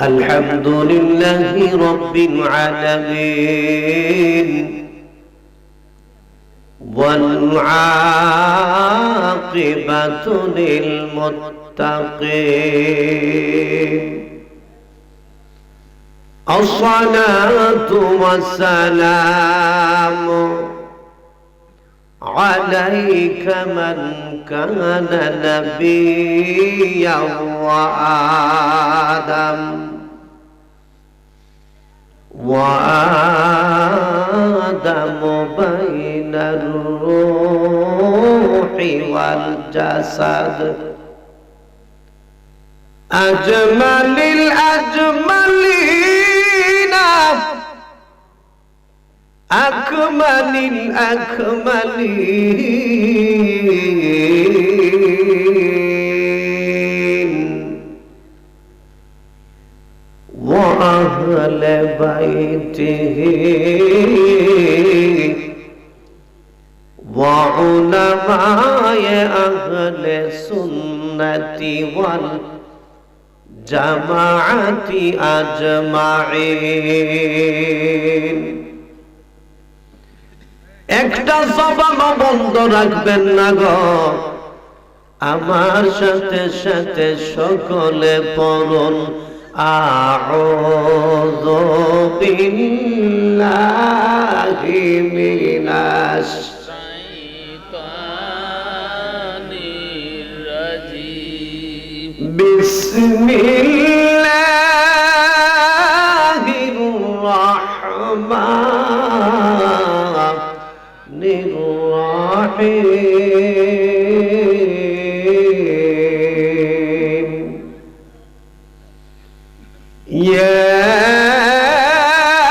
الحمد لله رب العالمين والعاقبة للمتقين الصلاة والسلام عليك من كان نبيا وآدم بين الروح والجسد أجمل الأجملين أكمل الأكملين وأهل بيته وعلماء أهل السنة والجماعة أجمعين একটা জবান বন্ধ রাখবেন না গো, আমার সাথে সাথে সকলে পড়ুন আউযু বিল্লাহি মিনাশ শাইতানির রাজিম বিসমিল্লাহির রাহমানির রাহিম يا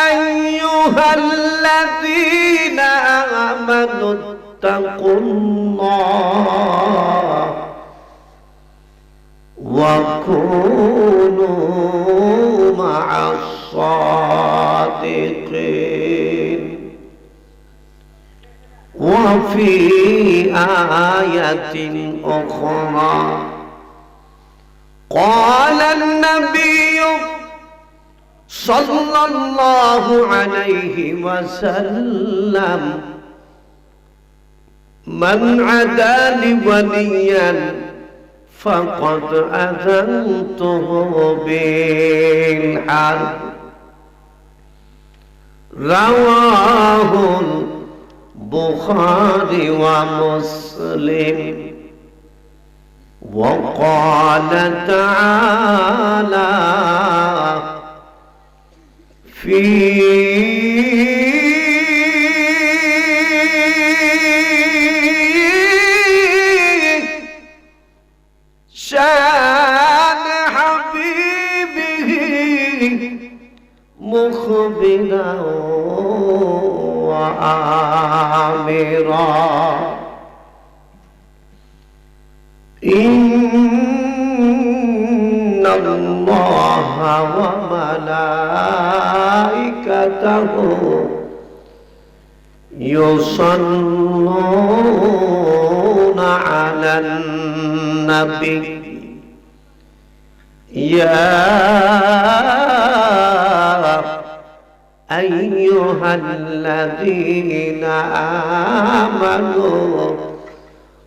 أيها الذين آمنوا اتقوا الله وكونوا مع الصادقين وفي آية أخرى قال النبي صلى الله عليه وسلم من عادى لي وليا فقد أذنته بالحرب رواه البخاري ومسلم وقال تعالى في شان حبيبه مخبرا وآمرا إن الله وملائكته يصلون على النبي يا أيها الذين آمنوا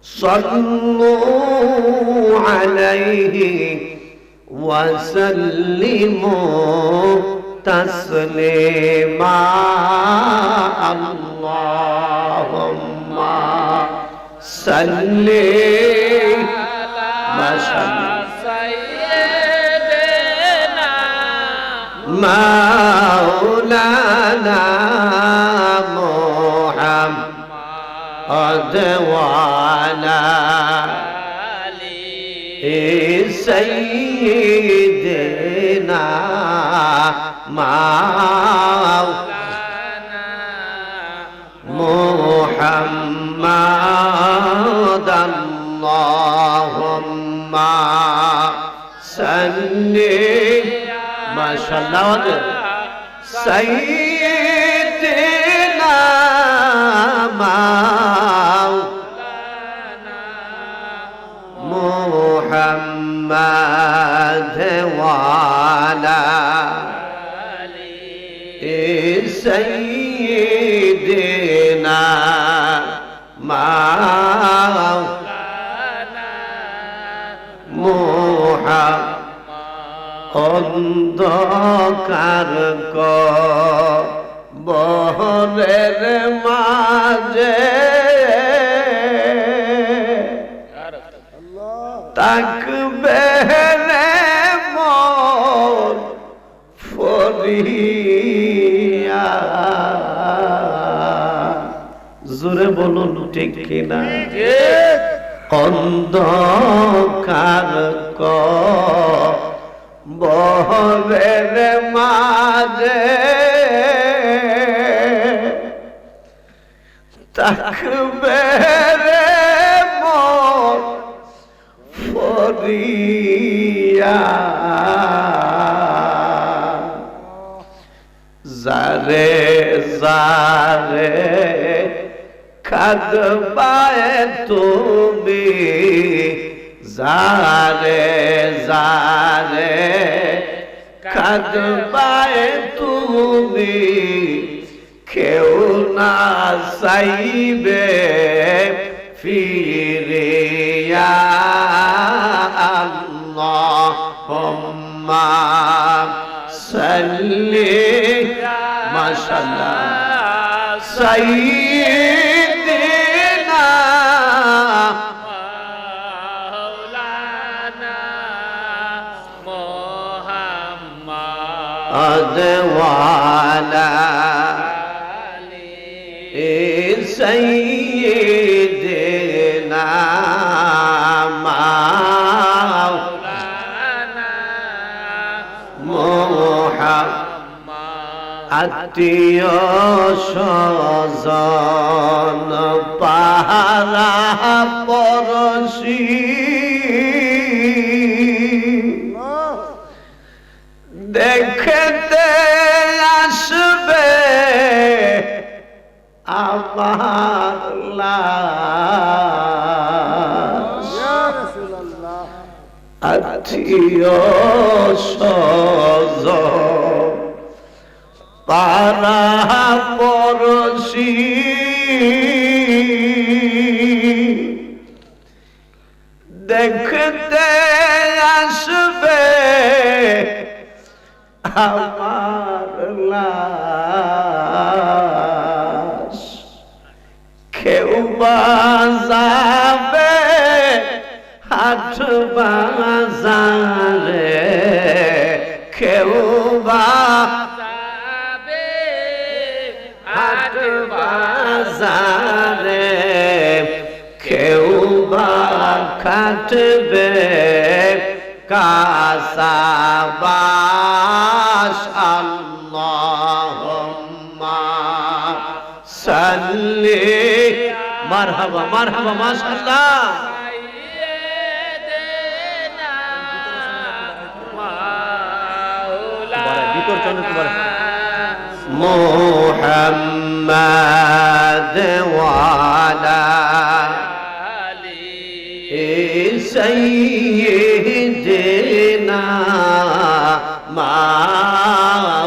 صلوا عليه وسلموا تسليما اللهم صل سيدنا مولانا محمد وعلى سيدنا محمد اللهم صل ما شاء الله سيدنا محمد وعلى وعلى سيدنا مولانا محمد অন্ধকার কবরের মাঝে তাকবে রে মন ফরিয়া জোরে বলুন ঠিক কিনা অন্ধকার কবরের মাঝে তাকবে রে মন ফরিয়া যারে যারে কাঁদবায় তুমি যারে যারে কাঁদবায় তুমি কেউ না চাইবে ফিরিয়া আল্লাহুম্মা সাল্লি মাশাআল্লাহ সাইয়্যিদিনা মাওলানা মুহাম্মদ ওয়ালা سيدنا مولانا محمد আত্মীয় স্বজন পাহারা পড়শি দেখতে আসবে আমার লাশ আত্মীয় স্বজন পাড়া পড়শি দেখতে আসবে আমার লাশ কেউ বাজাবে হাট বাজারে কেউ বাজাবে হাট বাজারে কেউ বা কাটবে কাসাবাস আল্লাহুম্মা সাল্লি মারহাবা মারহাবা মাশাআল্লাহ মুহাম্মদ ওয়ালা সাইয়্যিদিনা মাওলানা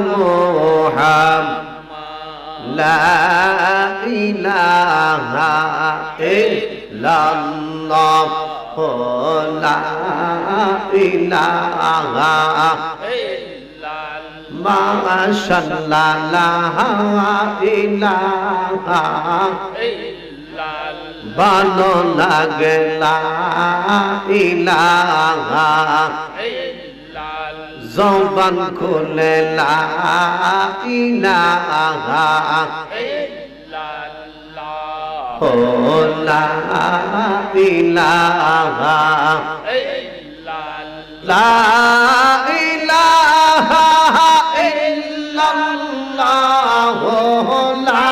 মুহাম্মদ লা ইলাহা ইল্লাল্লাহ লা ইলাহা মাশাআল্লাহ লা ইলাহা ভালো লাগে লা ইলাহা জবান খুলে লা ইলাহা ও লা ইলাহা লা ইলাহা ইল্লাল্লাহ লা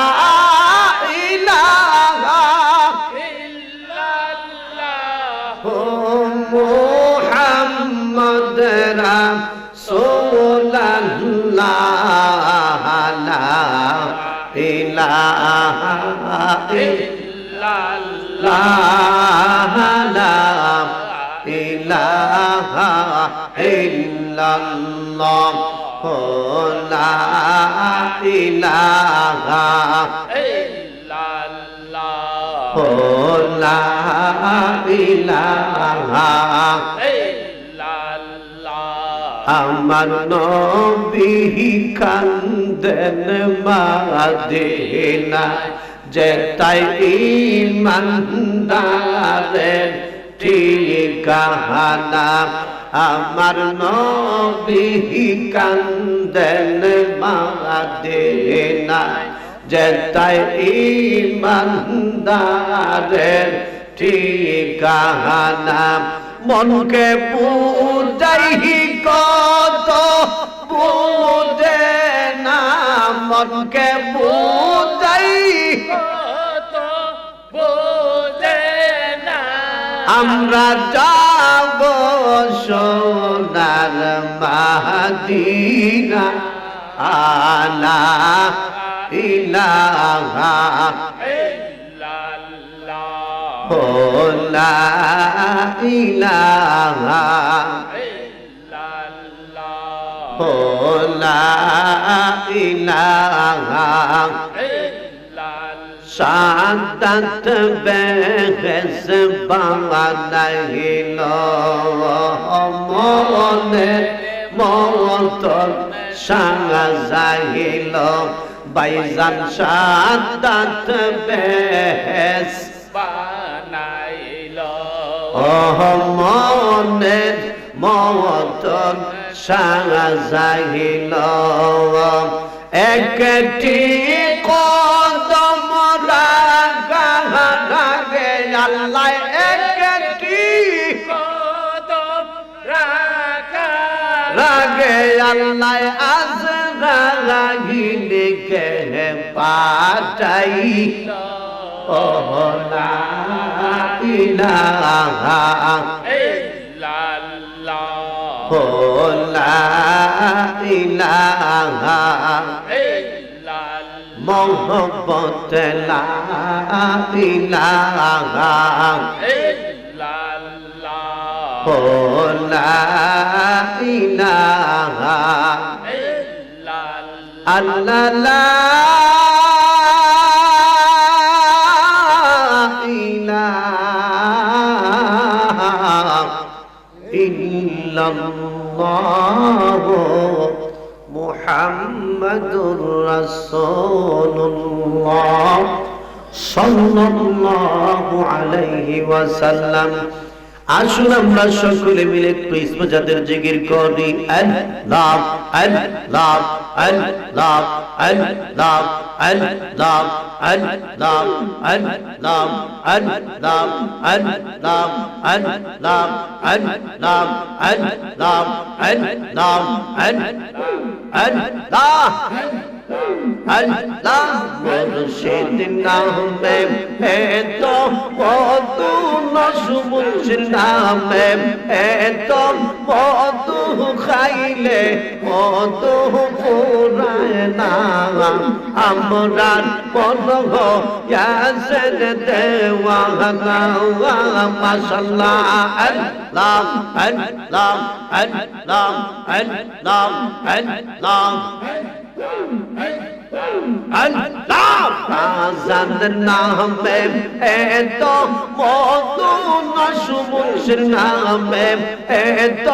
ইলাহা ইল্লাল্লাহ মুহাম্মদ রাসূলুল্লাহ লা ইলাহা ইল্লাল্লাহ লা ইলাহা ইলাহা ইল্লাল্লাহ লা ইলাহা ইল্লাল্লাহ লা ইলাহা আমার নবী কান্দেন মদিনা যেতাই ইমানদারের ঠিকানা আমার নবী কান্দেন মদিনা যেতাই ইমানদারের ঠিকানা মনকে বুঝাই কত বুঝে না মনকে বুঝাই কত বুঝে না আমরা যাব সোনার মদিনা আলা ইলাহা লা ইলাহা ইল্লাল্লাহ লা ইলাহা ইল্লাল্লাহ সাদাত বেহেস বানাইল মনে মতন সাজাইল বাইজান সাদাত বেহেস মনের মতন সাজাইল একটি কদম রাগে আল্লাহ একটি কদম রাগে আল্লাহ আজরাইল কে পাঠাই লা ইলাহা ইল্লাল্লাহ লা ইলাহা ইল্লাল্লাহ মোহব্বত লা ইলাহা ইল্লাল্লাহ লা ইলাহা ইল্লাল্লাহ আল্লাহ মুহাম্মাদুর রাসূলুল্লাহ সাল্লাল্লাহু আলাইহি ওয়াসাল্লাম আসুন আমরা সকলে মিলে একটু ইসমাজাতের জিকির করি আল্লাহ আল্লাহ আল্লাহ আল্লাহ আল্লাহ আল্লাহ আল্লাহ আল্লাহ আল্লাহ আল্লাহ আল্লাহ আল্লাহ আল্লাহ আল্লাহ আল্লাহ মুর্শিদ নামে হে তো মধু নসমুচ নামে হে তো মধু খাইলে মধু পুরায় না আমরার মনহ ইয়াসেন দেওয়ানা মাশাআল্লাহ আল্লাহ আল্লাহ আল্লাহ আল্লাহ আল্লাহ আল্লাহ আজান নামে এত মধু নসমুচ নামে এত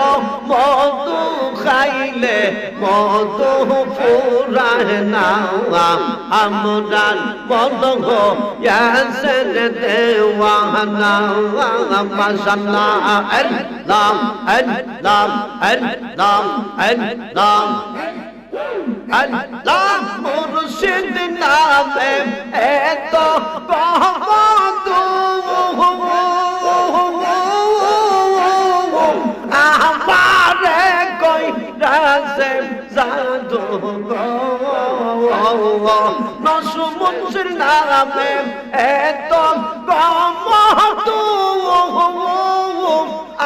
মধু খাইলে মধু ফুরায় না আমরার মনহ ইয়াসেন দেওয়ানা মাশাআল্লাহ আল্লাহ আল্লাহ আল্লাহ আল্লাহ আল্লাহ মুর্শিদ নামে এত মধু আমারে কই রাসে জাদু নসমুচ নামে এত মধু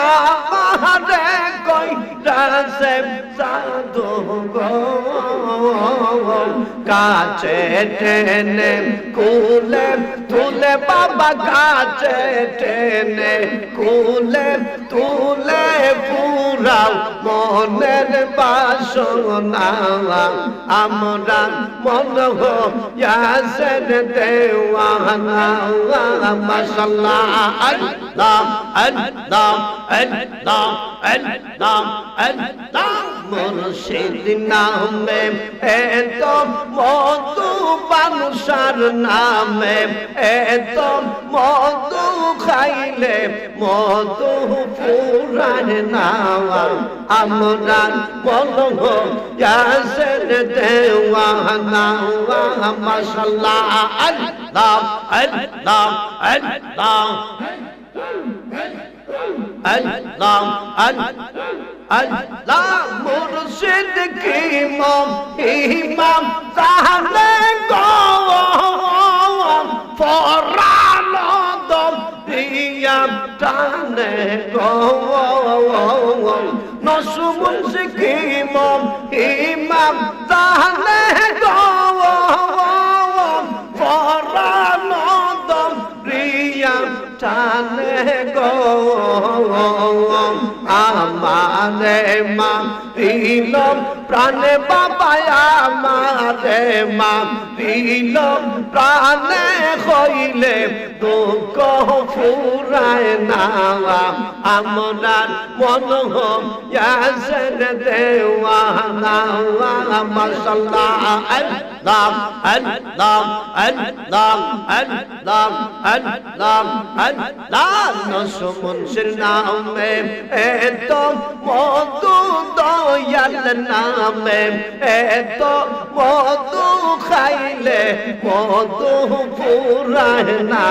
আমারে কই কাছে জাদু গো কাছে টেনে কুলে তুলে বাবা কাছে টেনে কুলে তুলে পুরাও মনের বাসনা আমরা মন হইয়াছেন দেওয়ানা মাশাআল্লাহ আল্লাহ আল্লাহ আল্লাহ আল্লাহ আল্লাহ মুর্শিদ নামে এত মধু বানুষার নামে এত মধু খাইলে মধু ফুরায় না আমরা মন হইয়াছেন দেওয়ানা মাশাআল্লাহ আল্লাহ আল্লাহ আল্লাহ আল্লাহ আল্লাহ মুর্শিদ কি ইমাম তাহলে গো ফরানো দম দিয়াম টানে গো নসুমুনসি কি ইমাম তাহলে গো ফরানো দম দিয়াম টানে গো আমারে মা দিলম প্রাণে বাবা আমারে মা দিলম প্রাণে হইলে দুঃখ ফুরায় না আমরার মন হইয়াছেন দেওয়ানা মাশাআল্লাহ আল্লাহ আল্লাহ আল্লাহ আল্লাহ আল্লাহ আল্লাহ নসুমুনসির নামে এত মধু দয়াল নামে এত মধু খাইলে মধু ফুরায় না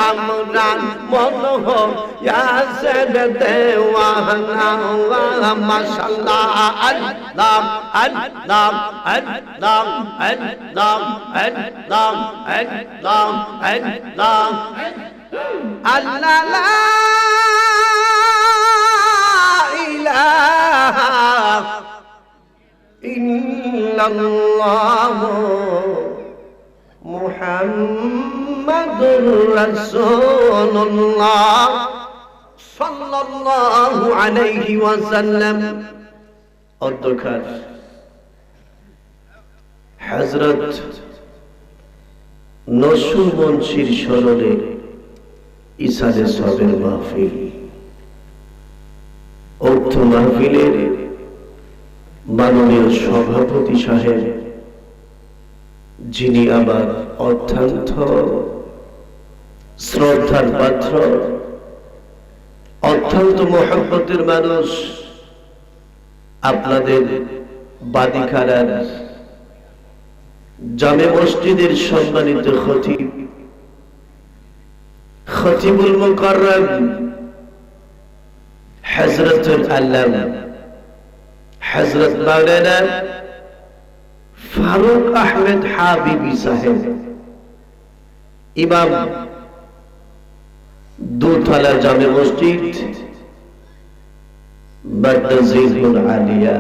আমরা মন হইয়াছেন দেওয়ানা মাশাআল্লাহ আল্লাহ আল্লাহ আল্লাহ আল্লাহ আল্লাহ আল্লাহ আল্লাহ আল্লাহ লা ইলাহা ইল্লাল্লাহ মুহাম্মাদুর রাসূলুল্লাহ সাল্লাল্লাহু আলাইহি ওয়াসাল্লাম অধ্যক্ষ হযরত নসুমুনসির স্মরণে ইসালে সবের মাহফিল উক্ত মাহফিলের মাননীয় সভাপতি সাহেব যিনি আমার অত্যন্ত শ্রদ্ধার পাত্র অত্যন্ত মহব্বতের মানুষ আপনাদের বাদিখারার জামে মসজিদের সম্মানিত খতিব খতিবুল মুকাররম হযরতুল আল্লামা হযরত মাওলানা ফারুক আহমেদ হাবিবি সাহেব ইমাম দোতলা জামে মসজিদ বাদজিবুল আলিয়া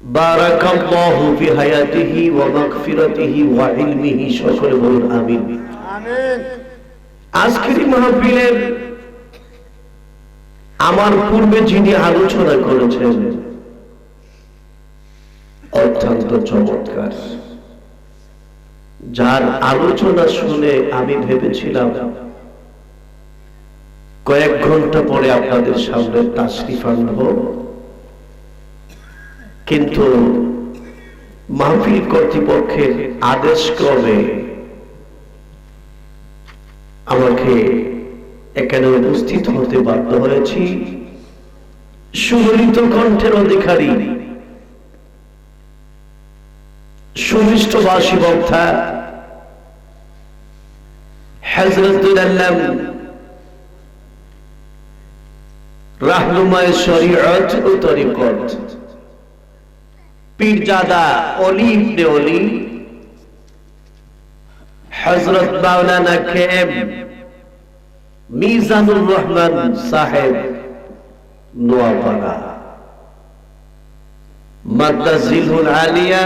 বারাকাল্লাহু ফি হায়াতিহি ওয়া মাগফিরাতিহি ওয়া ইলমিহি সকলে বলুন আমিন আমিন আজকের মাহফিলের আমার পূর্বে যিনি আলোচনা করেছেন অত্যন্ত চমৎকার যার আলোচনা শুনে আমি ভেবেছিলাম কয়েক ঘন্টা পরে আপনাদের সামনে তাশরিফ আনব কিন্তু মাহফিল কর্তৃপক্ষের আদেশ ক্রমে আমাকে এখানে উপস্থিত হতে বাধ্য হয়েছি সুললিত কণ্ঠের অধিকারী সুমিষ্টভাষী বক্তা হযরতুল আল্লামা রাহনুমায়ে শরীয়ত ও তরিকত পীরজাদা ওলি ইবনে ওলি হযরত মাওলানা কেএম মিজানুর রহমান সাহেব নোয়াপাড়া, মাদ্দাজিলুল আলিয়া,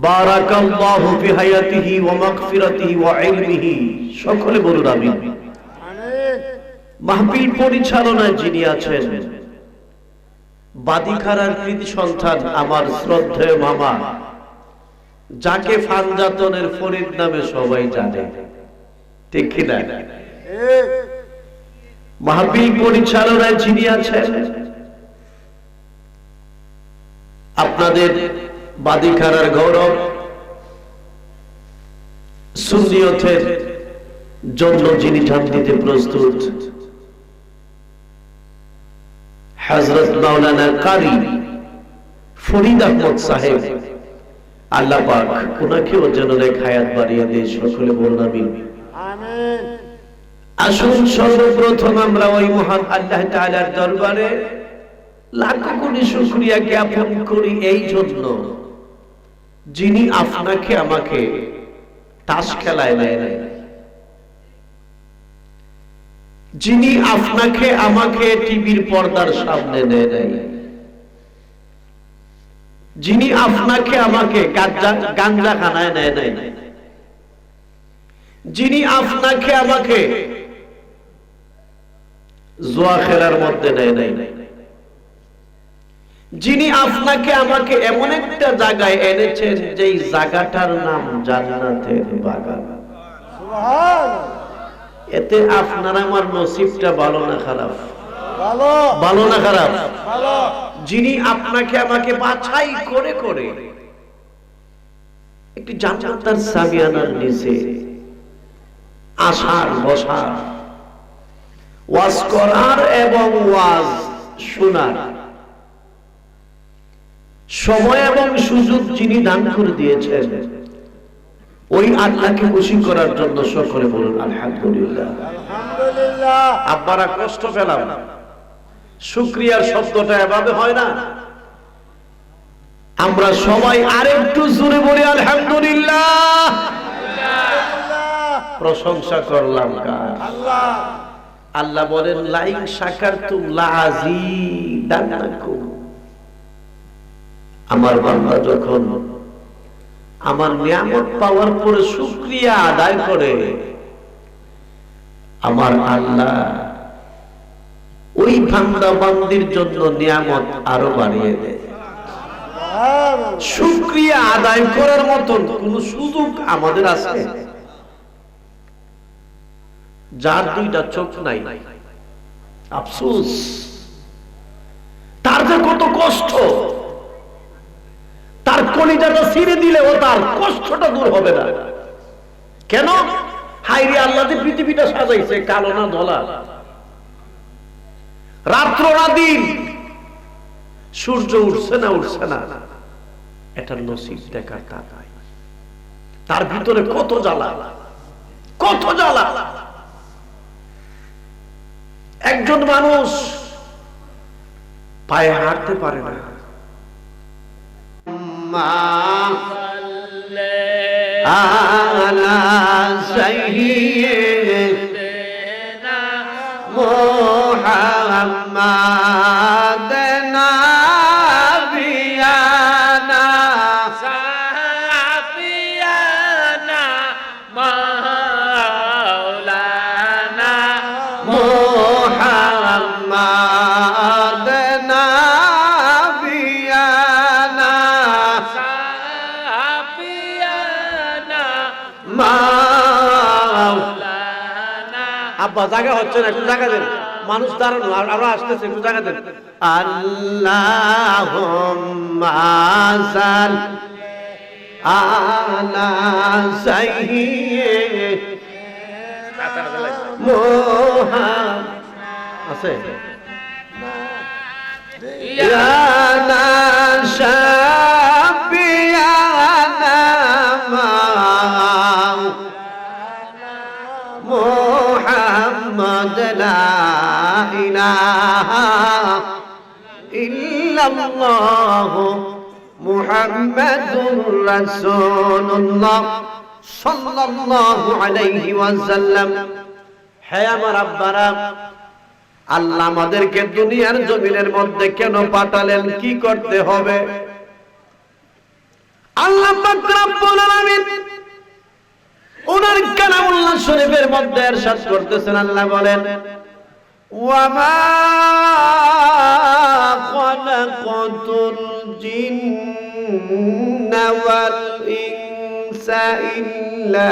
বারাকাল্লাহু ফি হায়াতিহি ওয়া মাগফিরাতিহি ওয়া ইলমিহি। সকলে বলুন আমিন। মাহফিল পরিচালনায় যিনি আছেন, বাদিখারার কৃতি সন্তান আমার শ্রদ্ধেয় মামা, যাকে ফানজাতনের ফরিদ নামে সবাই জানে, ঠিক কিনা? মাহফিল পরিচালনায় যিনি আছেন, আপনাদের বাদিখারার গৌরব, সুন্নিয়তের জন্য যিনি জান দিতে প্রস্তুত, হযরত মাওলানা কারি ফরিদ আহমদ সাহেব, আল্লাহ পাক ওনাকেও যেন নেক হায়াত বাড়িয়ে দেয়। সকলে বলুন আমিন। আসুন সর্বপ্রথম আমরা ওই মহান আল্লাহ তাআলার দরবারে লাখো কোটি শুকরিয়া জ্ঞাপন করি এই জন্য, যিনি আপনাকে আমাকে তাস খেলায় নেয় নাই, যিনি আপনাকে আমাকে টিভির পর্দার সামনে নেয় নাই, যিনি আপনাকে আমাকে গাঞ্জা খানায় নেয় নাই, যিনি আপনাকে আমাকে জুয়া খেলার মধ্যে নেয় নাই, যিনি আপনাকে আমাকে এমন একটা জায়গায় এনেছেন যেই জায়গাটার নাম জান্নাতের বাগান। এতে আপনার আমার নসিবটা ভালো না খারাপ? ভালো না খারাপ? যিনি আপনাকে আমাকে বাছাই করে করে একটি জান্নাতের সামিয়ানার নিচে আসার, বসার, ওয়াজ করার এবং ওয়াজ শোনার সময় এবং সুযোগ যিনি দান করে দিয়েছেন, ওই আল্লাহকে খুশি করার জন্য সকলে বলুন আলহামদুলিল্লাহ। আপনারা কষ্ট পেলাম, শুকরিয়ার শব্দটা এভাবে হয় না। আমরা সবাই আরেকটু জোরে বলি আলহামদুলিল্লাহ। প্রশংসা করলাম কার? আল্লাহ। আল্লাহ বলেন লাইন শাকারতুম লাযিদান্নাকুম। আমার বান্দা যখন আমার নিয়ামত পাওয়ার পরে শুকরিয়া আদায় করে, আমার আল্লাহ ওই বান্দা বান্দির জন্য নিয়ামত আরো বাড়িয়ে দেয়। শুকরিয়া আদায় করার মতন কোন সুযোগ আমাদের আছে? যার দুইটা চোখ নাই, আফসোস, তার যে কত কষ্ট, তার কলিজাটা ছিঁড়ে দিলেও তার কষ্টটা দূর হবে না। কেন? হায়রে আল্লাহ যে পৃথিবীটা সাজাইছে, কালো না ধলা, রাত্র না দিন, সূর্য উঠছে না উঠছে না, এটার নসিব দেখার তাকায়। তার ভিতরে কত জ্বালা, কত জ্বালা। একজন মানুষ পায়ে হাঁটতে পারে না, আলা সাইয়্যিদিনা মুহাম্মাদ নাবিয়ানা সাফিয়ানা মাওলানা মুহাম্মাদ নাবিয়ানা সাফিয়ানা মাওলানা। আব্বা জায়গা হচ্ছে না, একটু জায়গা দেন, মানুষ দাঁড়ানো, আরো আসতেছে, একটু জায়গা দেন। আল্লাহুম্মা সাল্লি আলা সাইয়্যিদিনা মুহাম্মাদ আছে ইয়া নাশাবিয়ানা মুহাম্মদ লা ইলাহা ইল্লাল্লাহ মুহাম্মাদুর রাসূলুল্লাহ সাল্লাল্লাহু আলাইহি ওয়াসাল্লাম। হে আমার আব্বারা, আল্লাহ আমাদেরকে দুনিয়ার জমিনের মধ্যে কেন পাঠালেন, কি করতে হবে? আল্লাহ পাক রব্বুল আলামিন ওনার কালামুল্লাহ শরীফের মধ্যে ইরশাদ করতেছেন, আল্লাহ বলেন, ওয়ামা খালাকাতুল জিন্না ওয়াল ইনসা ইল্লা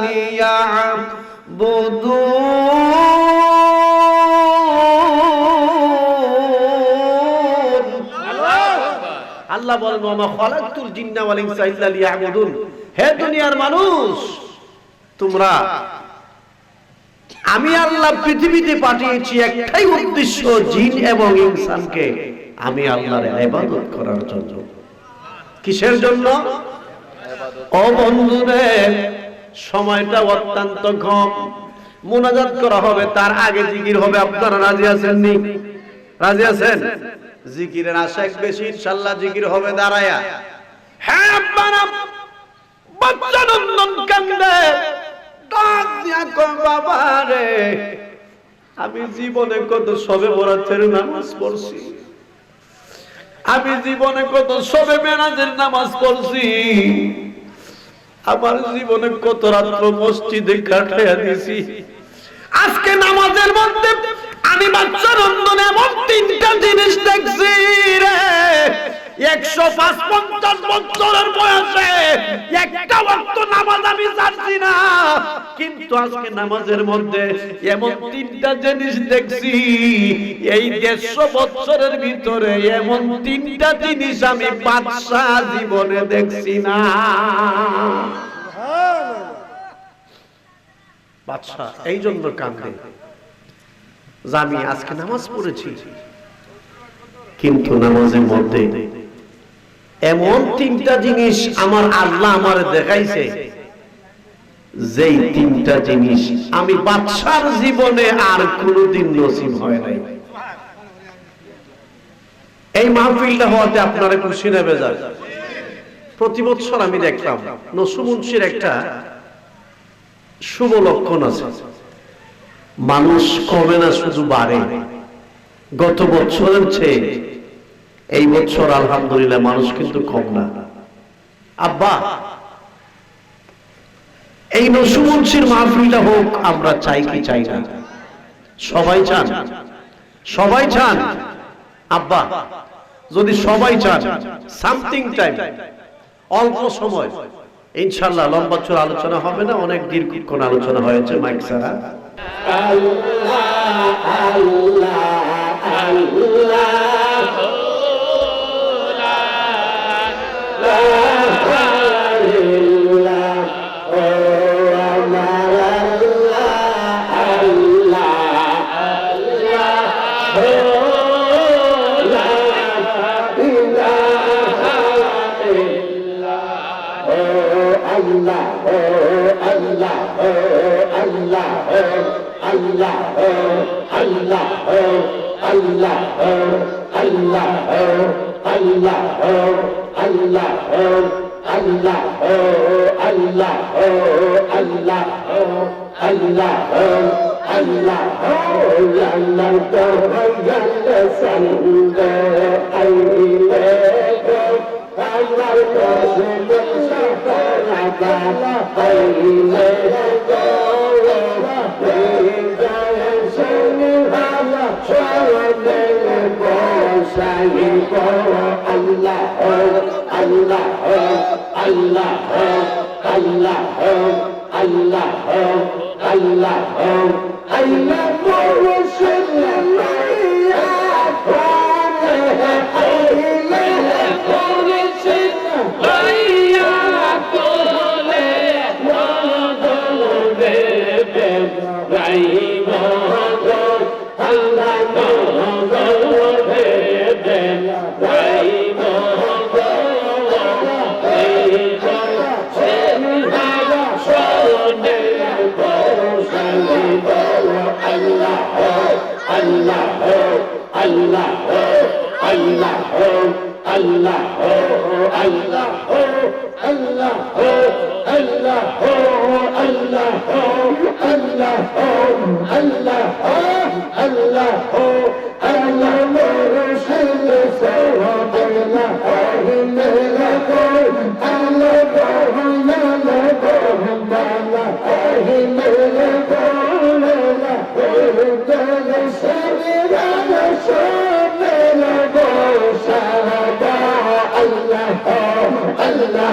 লিয়াবুদুন। আল্লাহ বলেন, ওয়ামা খালাকতুল জিন্না ওয়াল ইনসা ইল্লা লিয়াবুদুন। হে দুনিয়ার মানুষ, তোমরা, আমি আল্লাহ পৃথিবীতে পাঠিয়েছি একটাই উদ্দেশ্য, জিন এবং ইনসানকে আমি আল্লাহর ইবাদত করার জন্য। কিসের জন্য? ও বন্ধুরে, সময়টা অত্যন্ত কম, মুনাজাত করা হবে, তার আগে জিকির হবে। আপনারা রাজি আছেন নি? রাজি আছেন? জিকিরের আশা এক বেশি, ইনশাআল্লাহ জিকির হবে দাঁড়ায়া। হ্যাঁ আপনারা বাচ্চা নন্দন কান্দে, ডাক দিয়া কয়, বাবা রে, আমি জীবনে কত শবে বরাতের নামাজ পড়ছি, আমি জীবনে কত শবে মেরাজের নামাজ পড়ছি, আমার জীবনে কত রাত্র মসজিদে কাটাইয়া দিছি। আজকে নামাজের মধ্যে আমি বাচ্চা নন্দনে এমন তিনটা জিনিস দেখছি রে, 155 বছরের বয়সে একটা ওয়াক্ত নামাজ আমি জানছি না, কিন্তু আজকে নামাজের মধ্যে এমন তিনটা জিনিস দেখছি, এই 150 বছরের ভিতরে এমন তিনটা জিনিস আমি বাদশাহ জীবনে দেখছি না। বাদশাহ এই জন্য কাঁদে যে আমি আজকে নামাজ পড়েছি, কিন্তু নামাজের মধ্যে এমন তিনটা জিনিস আমার আল্লাহ আমারে দেখাইছে, যেই তিনটা জিনিস আমি বাদশার জীবনে আর কোনোদিন নসিব হয় নাই। এই মাহফিলটা হওয়াতে আপনারা খুশি না বেজার? প্রতি বছর আমি দেখলাম নসুমুন্সির একটা শুভ লক্ষণ আছে, মানুষ কমে না, শুধু বাড়ে। গত বছরের চেয়ে এই বছর আলহামদুলিল্লাহ মানুষ কিন্তু কম না। আব্বা, এই নসুমুন্সির মাহফিলটা হোক, আমরা চাই কি চাই না? সবাই চান, সবাই চান। আব্বা, যদি সবাই চান, সামথিং টাইম, অল্প সময়, ইনশাআল্লাহ লম্বা চড়া আলোচনা হবে না, অনেক দীর্ঘক্ষণ আলোচনা হয়েছে মাইক ছাড়া। আল্লাহ আল্লাহ আল্লাহ Allah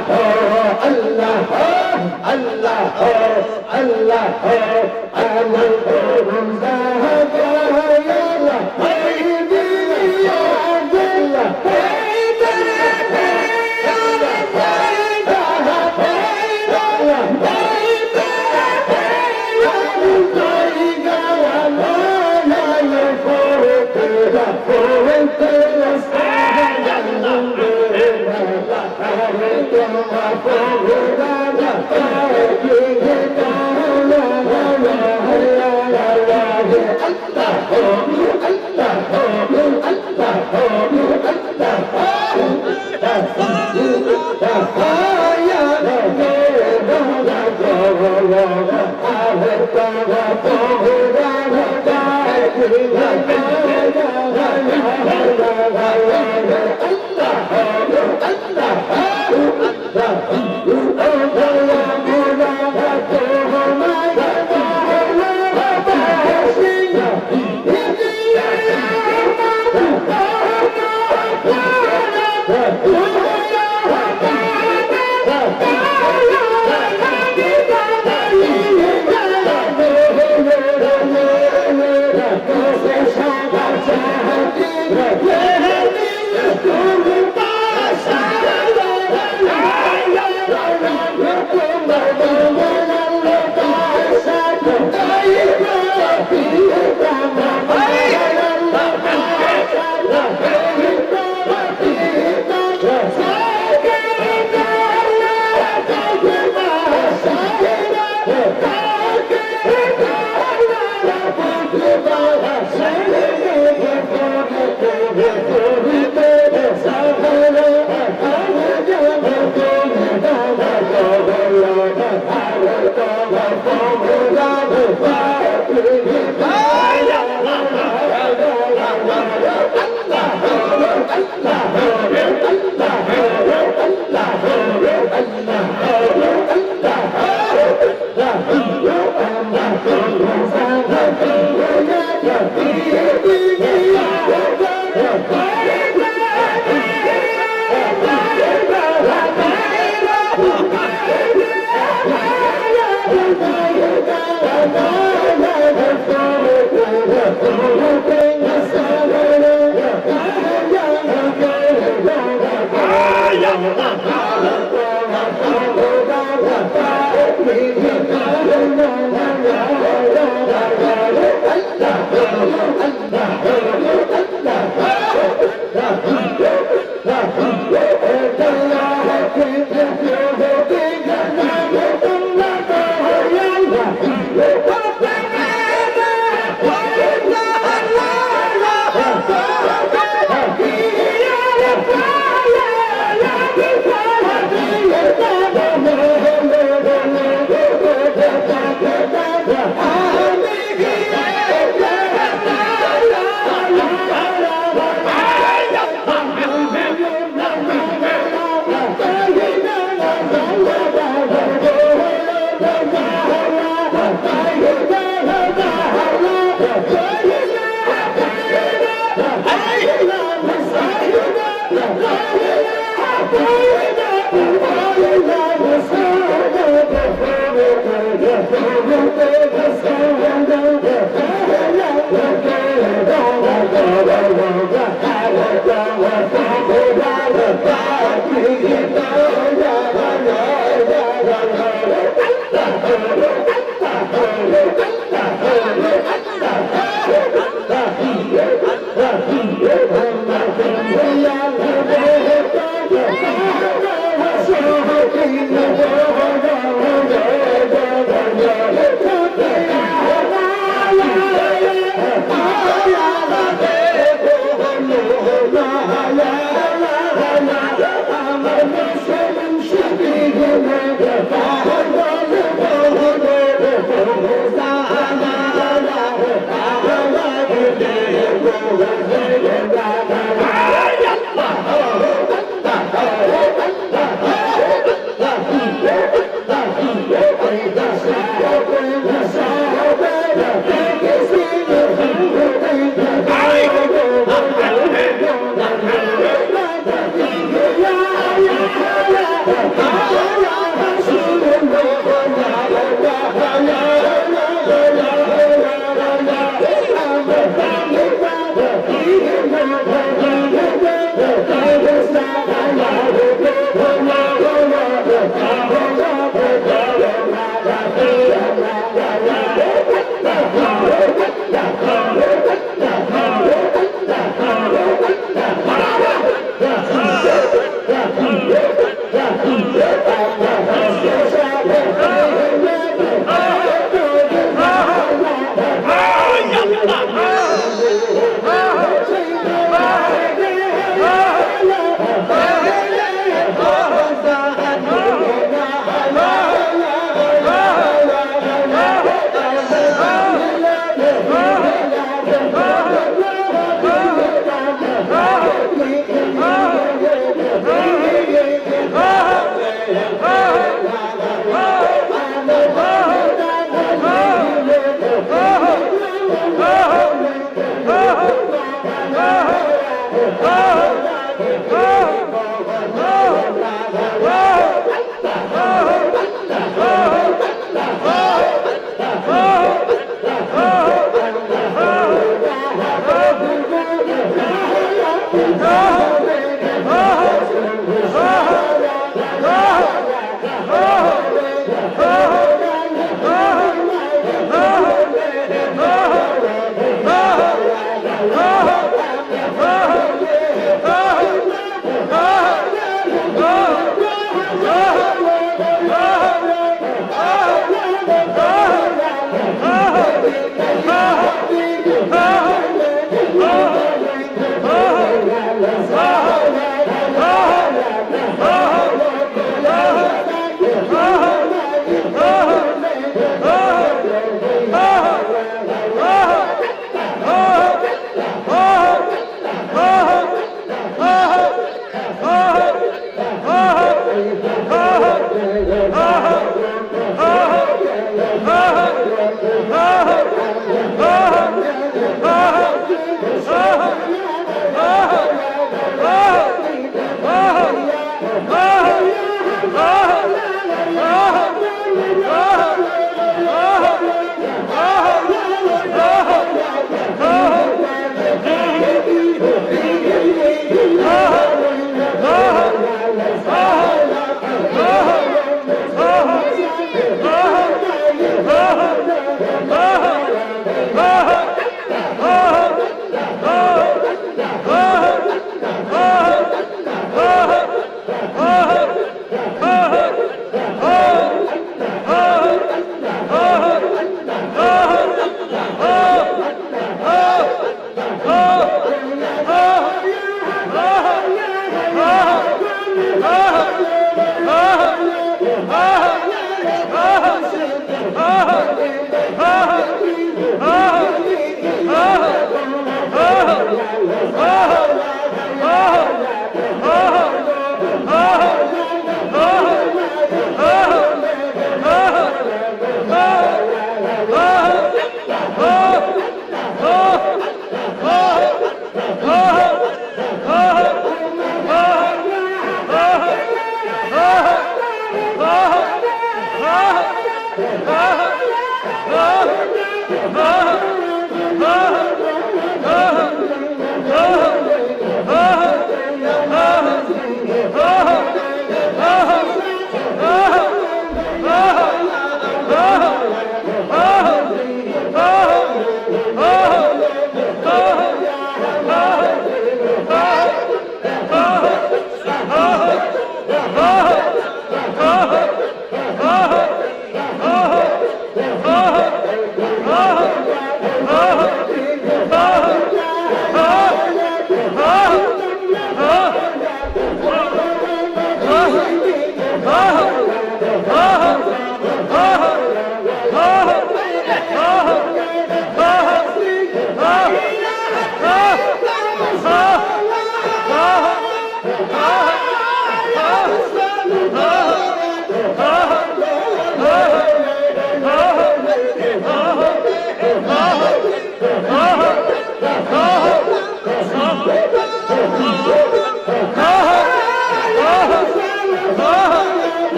Yeah.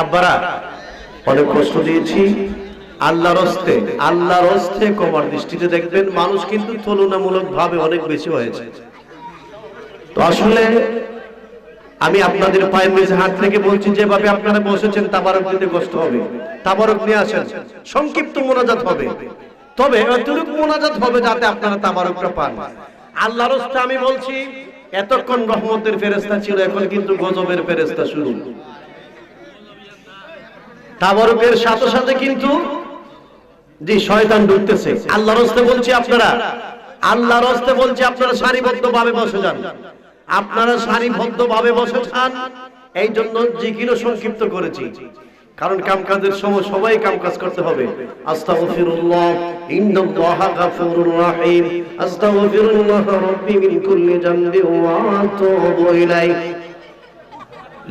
আব্বারা অনেক কষ্ট দিয়েছি আল্লাহর হস্তে, আল্লাহর হস্তে কমার দৃষ্টিতে দেখবেন মানুষ কিন্তু তুলনামূলক ভাবে অনেক বেশি হয়েছে। তো আসলে আমি আপনাদের পায়ের নিচে হাত থেকে বলছি, যেভাবে আপনারা বসেছেন তাবারক দিতে কষ্ট হবে, তাবারক নিয়ে আসেন, সংক্ষিপ্ত মোনাজাত হবে, তবে এতটুকু মোনাজাত হবে যাতে আপনারা তাবারকটা পান। আল্লাহর হস্তে আমি বলছি, এতক্ষণ রহমতের ফেরেশতা ছিল, এখন কিন্তু গজবের ফেরেশতা শুরু। তাবারকের সাথে সাথে কিন্তু জি শয়তান ঢুকতেছে। আল্লাহর হস্তে বলছি আপনারা আল্লাহর হস্তে বলছি আপনারা সারিবদ্ধভাবে বসে যান। আপনারা সারিবদ্ধভাবে বসে যান। এই জন্য জিকিরও সংক্ষিপ্ত করেছি, কারণ কামকাজের সময় সবাই কামকাজ করতে হবে। আস্তাগফিরুল্লাহ ইন্নাল্লাহা গাফুরুর রাহিম, আস্তাগফিরুল্লাহ রাব্বি মিন কুল্লি যামবিন ওয়া আতুবু ইলাইহি,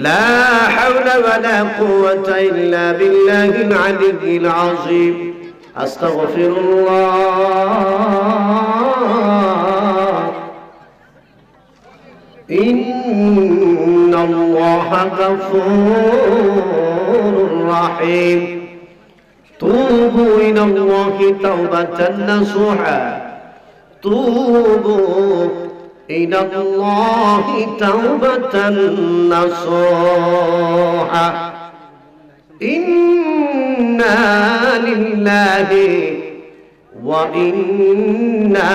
লা হাওলা ওয়ালা কুওয়াতা ইল্লা বিল্লাহিল আলিয়্যিল আযীম। আস্তাগফিরুল্লাহ ইন্নাল্লাহা গাফুরুর রাহিম, তুবু ইলাল্লাহি তাওবাতান নাসুহা, তুবু ইলাল্লাহি তাওবাতান নাসুহা, ইন্না লিল্লাহি ওয়া ইন্না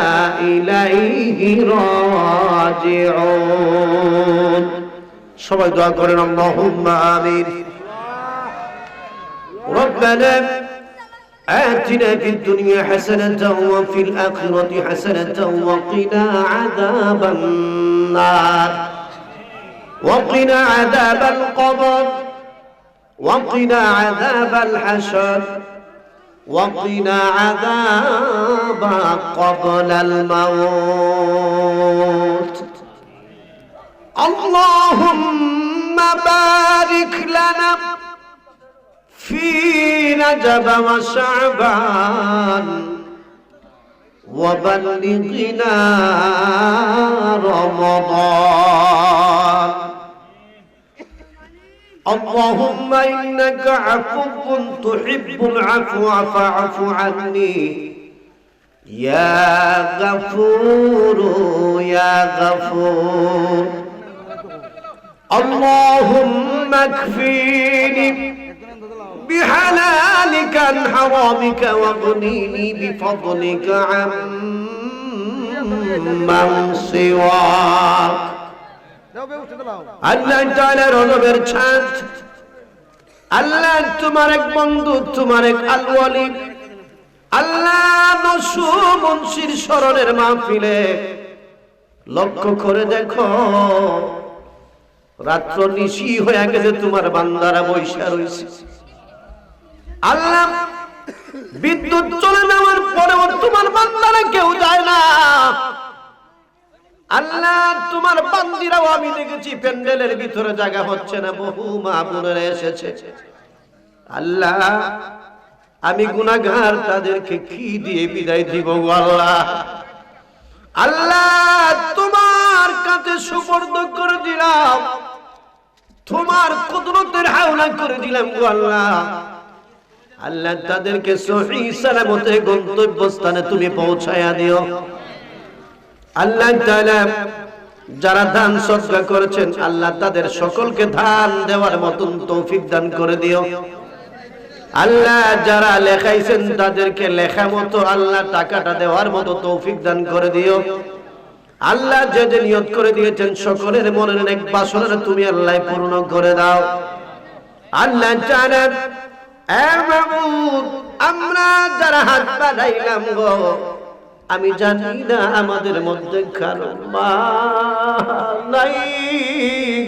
ইলাইহি রাজিউন। সবাই দোয়া করেন আল্লাহুম্মা আমিন। রব্বানা آتنا في الدنيا حسنة وفي الآخرة حسنة وقنا عذاب النار، وقنا عذاب القبر، وقنا عذاب الحشر، وقنا عذاب قبل الموت. اللهم بارك لنا في رجب وشعبان وبلغنا رمضان. اللهم إنك عفو تحب العفو فاعف عني يا غفور يا غفور. اللهم اكفيني بحلالك عن حرامك واغنيني بفضلك عمن سواك. আল্লাহ তাআলার রহমতের ছাদ, আল্লাহ তোমার এক বন্ধু, তোমার এক আল-ওয়ালি, আল্লাহ নসু মুন্সির স্মরণের মাহফিলে লক্ষ্য করে দেখো, রাত্র নিশি হয়ে গেছে, তোমার বান্দারা বৈশা রয়েছে। আল্লাহ বিদ্যুৎ চলে যাওয়ার পরেও তোমার বান্দারা কেউ যায় না। আল্লাহ তোমার বান্দিরাও আমি দেখেছি প্যান্ডেলের ভিতরে জায়গা হচ্ছে না, বহু মা বোনেরা এসেছে। আল্লাহ আমি গুনাহগার, তাদেরকে কি দিয়ে বিদায় দিব গো আল্লাহ? আল্লাহ তোমার কাছে সুপর্দ করে দিলাম, তোমার কুদরতের হাওলা করে দিলাম গো আল্লাহ। আল্লাহ তাদেরকে সহিহ সালামতে গন্তব্যস্থানে তুমি পৌঁছায়া দিও। আল্লাহ তাআলা যারা দান সদকা করেছেন, আল্লাহ তাদের সকলকে দান দেওয়ার মতন তৌফিক দান করে দিও। আল্লাহ যারা লেখাইছেন তাদেরকে লেখা মতো আল্লাহ টাকাটা দেওয়ার মতো তৌফিক দান করে দিও। আল্লাহ যে যে নিয়ত করে দিয়েছেন সকলের মনের নেক বাসনা তুমি আল্লাহ পূর্ণ করে দাও। আল্লাহ তাআলা আমরা যারা হাত বাড়াইলাম গো, আমি জানি না আমাদের মধ্যে কারো মা নাই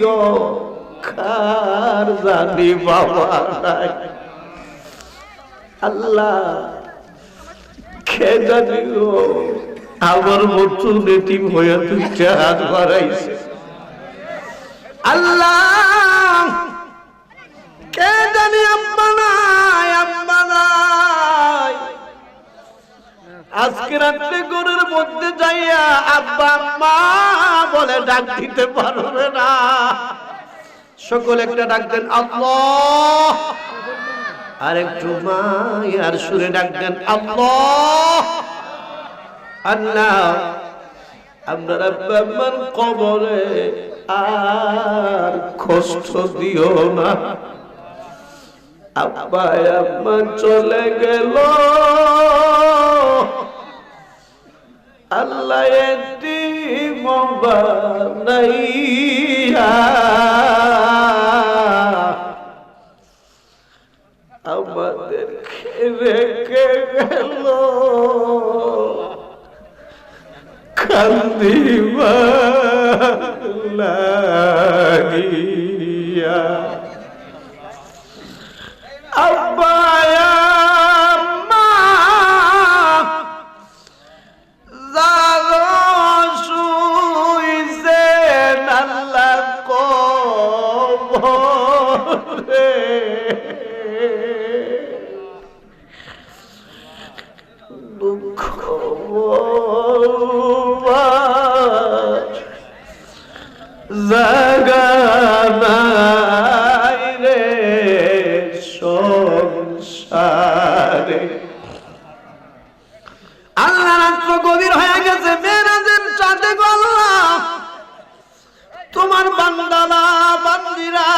গো, কার জানি বাবা নাই। আল্লাহ কে জানি গো, আমার মতো নেটিভ হয়ে দুইটা হাত বাড়াইছে। আল্লাহ কে জানি আম্মা নাই, আম্মা নাই। আজকে রাত্রে ঘরের মধ্যে যাইয়া আব্বা আম্মা বলে ডাক দিতে পারবে না। সকলে একটা ডাক দেন আল্লাহ, আর একটু মায়ার সুরে ডাক দেন আল্লাহ। আল্লাহ আপনার আব্বা আম্মার কবরে আর কষ্ট দিও না। আব্বা আম্মা চলে গেল, আল্লাহ এতিম বানাইয়া আমাদেরকে রেখে গেল। কান্দিবা লাগিয়া আব্বা আম্মা জাগো শুইছেন আল্লাহ কবরে দুঃখ জাগা নাই রে সংসারে। আল্লাহ রাত্র গভীর হয়ে গেছে, মেরাজের চাঁদে গল্লাহ তোমার বান্দালা বান্দিরা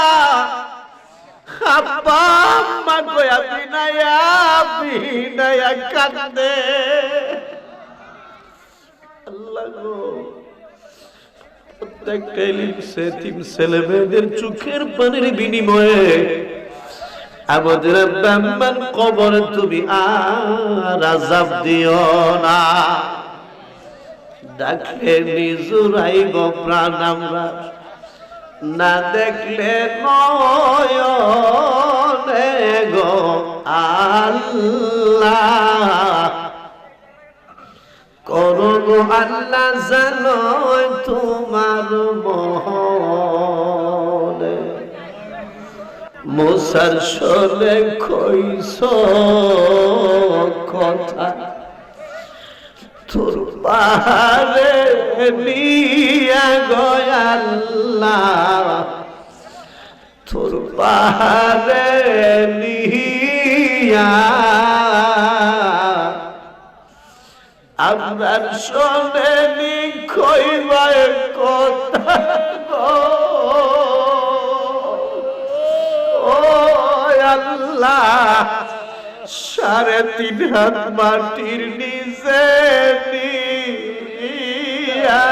আব্বা আম্মা কয়া বিনায়া কান্দে। আল্লাহ গো, প্রত্যেকটা এতিম ছেলে মেয়েদের চোখের পানির বিনিময়ে আমাদের আব্বা আম্মার কবরে তুমি আর আযাব দিও না। ডাকলে নিজুরাইব প্রাণ আমরা, না দেখলে নয়নে গো আল্লাহ। করো গো আল্লাহ জানো তোমার মহনে, মুসার শোনে কইস কথা তোর পাহাড়ে নিয়া গয়াল্লাহ, তোর পাহাড়ে নিয়া আপনার শোনে নি কইবার কথা গো ও আল্লাহ। 3.5 হাত মাটির নিচে নিয়া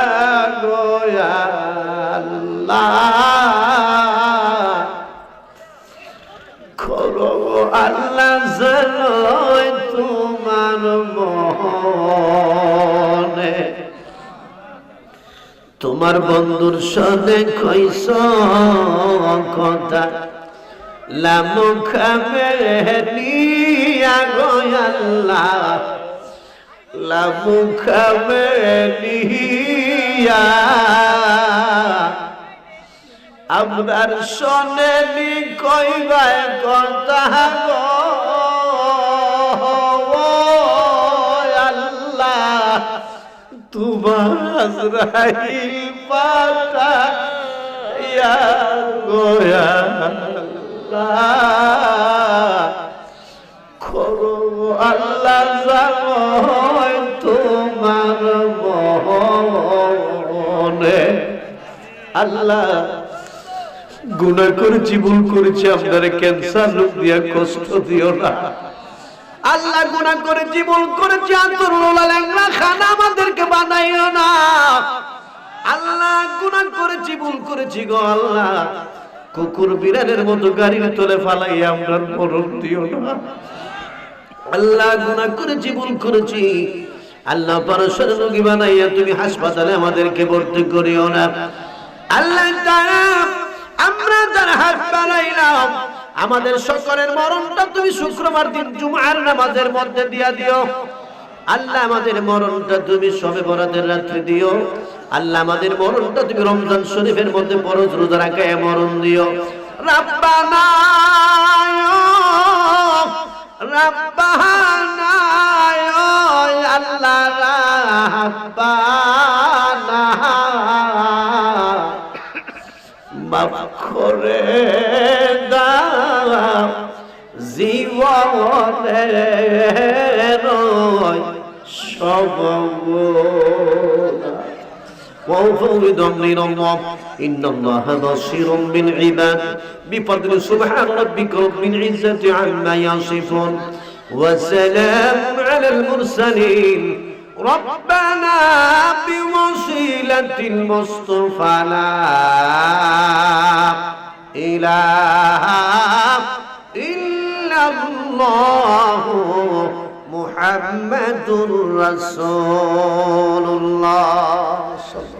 গো আল্লাহ, করো আল্লাহ জানো তোমার মহনে। তোমার বন্ধুর সাথে কইস কথা লামুখামে নিয়া গো আল্লাহ, লামুখামে নিয়া আপনার শোনে নি কইবাই কথা গো আল্লাহ। তোমার আজরাইল পাঠাইয়া গো আল্লাহ, করো আল্লাহ জানো তোমার মহনে। আল্লাহ গুনাহ করেছি, ভুল করেছি, আপনারে ক্যান্সার রোগ দিয়া কষ্ট দিও না। আল্লাহ গুনাহ করেছি, ভুল করেছি, আতরুল্লাহ ল্যাংড়া খানা আমাদেরকে বানাইও না। আল্লাহ গুনাহ করেছি, ভুল করেছি গো আল্লাহ, কুকুর বিড়ালের মতো গাড়ির তলে ফালাইয়া আমরার মরণ দিও না। আল্লাহ গুনাহ করেছি, ভুল করেছি, আল্লাহ পরশের রোগী বানাইয়া তুমি হাসপাতালে আমাদেরকে ভর্তি করিও না। আল্লাহ তাআলা আমরা যারা হাত বাড়াইলাম আমাদের সকলের মরণটা তুমি শুক্রবার দিন জুমার নামাজের মধ্যে দিয়া দিও। আল্লাহ আমাদের মরণটা তুমি শবে বরাতের রাত্রে দিও। আল্লাহ আমাদের মরণটা তুমি রমজান শরীফের মধ্যে ফরজ রোজা রাখায় মরণ দিও। রাব্বানা রাব্বানা আল্লাহ রাব্বানা মাফ করে দাও জীবনের সব وفوض أمرنا الله إن الله بصير بالعباد بفضل سبحان ربك رب العزة عما يصفون وسلام على المرسلين ربنا بوسيلة المصطفى لا إله إلا الله محمد মুহাম্মাদুর রাসূলুল্লাহ।